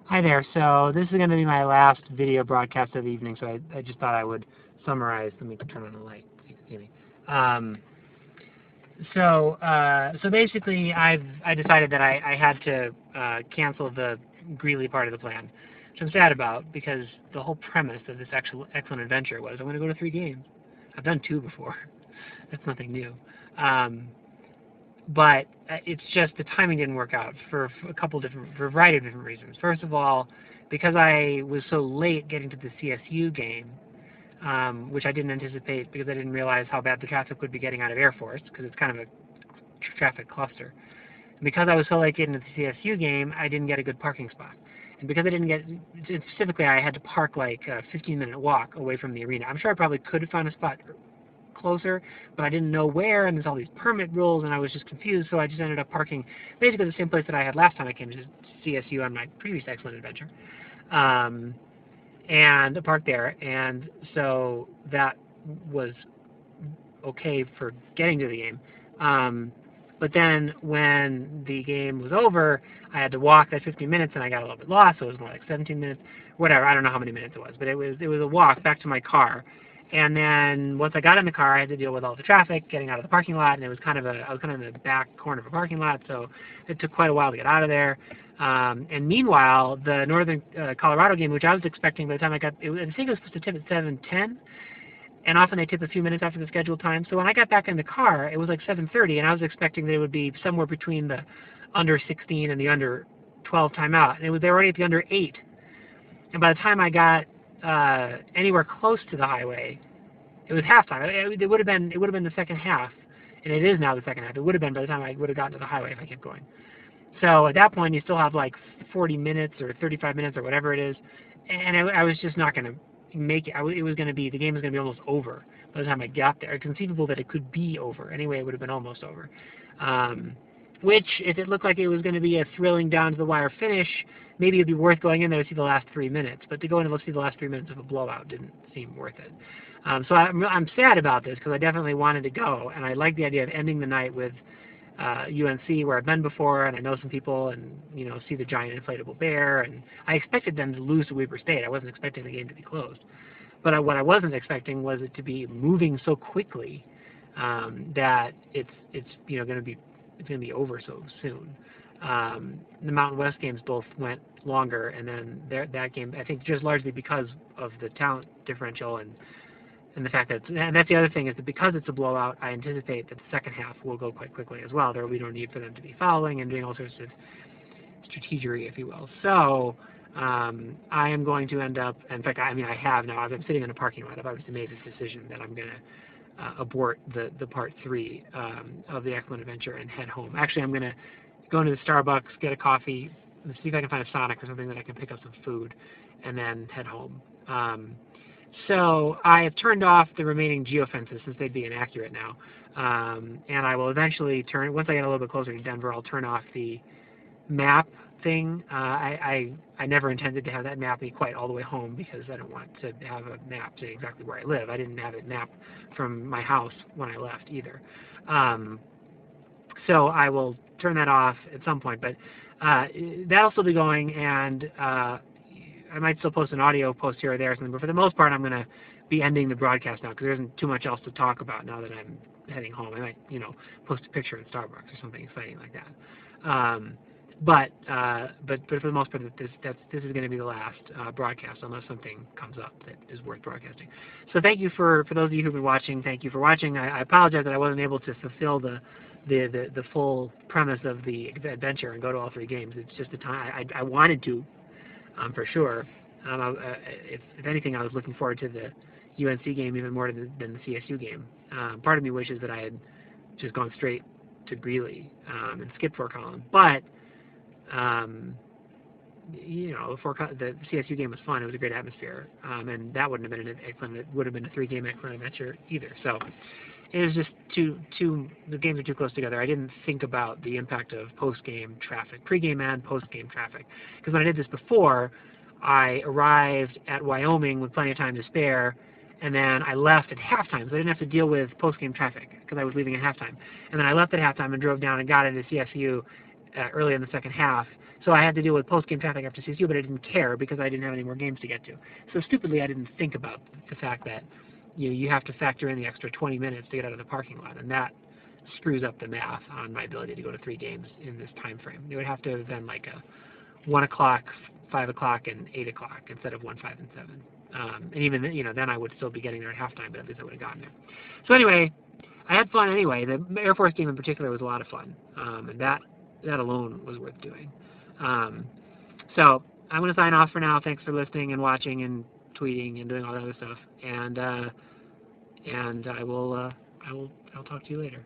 Hi there. So this is going to be my last video broadcast of the evening, so I just thought I would summarize. Let me turn on the light so you can see me. So basically, I decided that I had to cancel the Greeley part of the plan, which I'm sad about because the whole premise of this actual excellent adventure was I'm going to go to 3 games. I've done 2 before. That's nothing new. Um, but it's just the timing didn't work out for for a variety of different reasons. First of all, because I was so late getting to the CSU game, which I didn't anticipate because I didn't realize how bad the traffic would be getting out of Air Force because it's kind of a traffic cluster. And because I was so late getting to the CSU game, I didn't get a good parking spot. And because I didn't get, specifically, I had to park like a 15-minute walk away from the arena. I'm sure I probably could have found a spot closer, but I didn't know where, and there's all these permit rules, and I was just confused, so I just ended up parking basically the same place that I had last time I came to CSU on my previous excellent adventure, um, and parked there, and so that was okay for getting to the game. But then when the game was over, I had to walk that 15 minutes, and I got a little bit lost, so it was more like 17 minutes, whatever. I don't know how many minutes it was, but it was a walk back to my car. And then once I got in the car, I had to deal with all the traffic, getting out of the parking lot, and I was kind of in the back corner of a parking lot, so it took quite a while to get out of there. And meanwhile, the Northern Colorado game, which I was expecting by the time I think it was supposed to tip at 7:10, and often they tip a few minutes after the scheduled time. So when I got back in the car, it was like 7:30, and I was expecting that it would be somewhere between the under 16 and the under 12 timeout, and they were already at the under 8. And by the time I got anywhere close to the highway, it was halftime. It would have been the second half, and it is now the second half. It would have been by the time I would have gotten to the highway if I kept going. So at that point, you still have like 40 minutes or 35 minutes or whatever it is, and I was just not going to make it. It was going to be, the game was going to be almost over by the time I got there. It's conceivable that it could be over. Anyway, it would have been almost over. Which, if it looked like it was going to be a thrilling down to the wire finish, maybe it'd be worth going in there to see the last 3 minutes. But to go in and see the last 3 minutes of a blowout didn't seem worth it. So I'm sad about this because I definitely wanted to go, and I like the idea of ending the night with UNC, where I've been before, and I know some people, and see the giant inflatable bear. And I expected them to lose to Weber State. I wasn't expecting the game to be closed. But what I wasn't expecting was it to be moving so quickly that it's going to be over so soon. The Mountain West games both went longer, and then that game, I think, just largely because of the talent differential and the fact that, and that's the other thing, is that because it's a blowout, I anticipate that the second half will go quite quickly as well. There will be no need for them to be fouling and doing all sorts of strategery, if you will. So I am going to end up, in fact, I have now, I've been sitting in a parking lot. I've obviously made this decision that I'm going to abort the part 3 of the excellent adventure and head home. Actually, I'm going to go into the Starbucks, get a coffee, and see if I can find a Sonic or something that I can pick up some food, and then head home. So I have turned off the remaining geofences since they'd be inaccurate now. And I will eventually once I get a little bit closer to Denver, I'll turn off the map thing. I never intended to have that map be quite all the way home because I don't want to have a map say exactly where I live. I didn't have it mapped from my house when I left either. So I will turn that off at some point, but that'll still be going, and I might still post an audio post here or there, but for the most part, I'm going to be ending the broadcast now because there isn't too much else to talk about now that I'm heading home. I might, post a picture at Starbucks or something exciting like that. But for the most part, this is going to be the last broadcast unless something comes up that is worth broadcasting. So thank you for those of you who've been watching. Thank you for watching. I apologize that I wasn't able to fulfill the full premise of the adventure and go to all 3 games. It's just the time I wanted to. For sure. If anything, I was looking forward to the UNC game even more than the CSU game. Part of me wishes that I had just gone straight to Greeley and skipped Fort Collins. But the CSU game was fun. It was a great atmosphere, and that wouldn't have been an excellent. It would have been a 3-game excellent adventure either. So it was just the games are too close together. I didn't think about the impact of post-game traffic, pre-game and post-game traffic. Because when I did this before, I arrived at Wyoming with plenty of time to spare, and then I left at halftime, so I didn't have to deal with post-game traffic because I was leaving at halftime. And then I left at halftime and drove down and got into CSU early in the second half. So I had to deal with post-game traffic after CSU, but I didn't care because I didn't have any more games to get to. So stupidly, I didn't think about the fact that you have to factor in the extra 20 minutes to get out of the parking lot, and that screws up the math on my ability to go to 3 games in this time frame. It would have to have been like a 1 o'clock, 5 o'clock, and 8 o'clock instead of 1, 5, and 7. And even then I would still be getting there at halftime, but at least I would have gotten there. So anyway, I had fun anyway. The Air Force game in particular was a lot of fun, and that alone was worth doing. So I'm going to sign off for now. Thanks for listening and watching and tweeting and doing all that other stuff. And I'll talk to you later.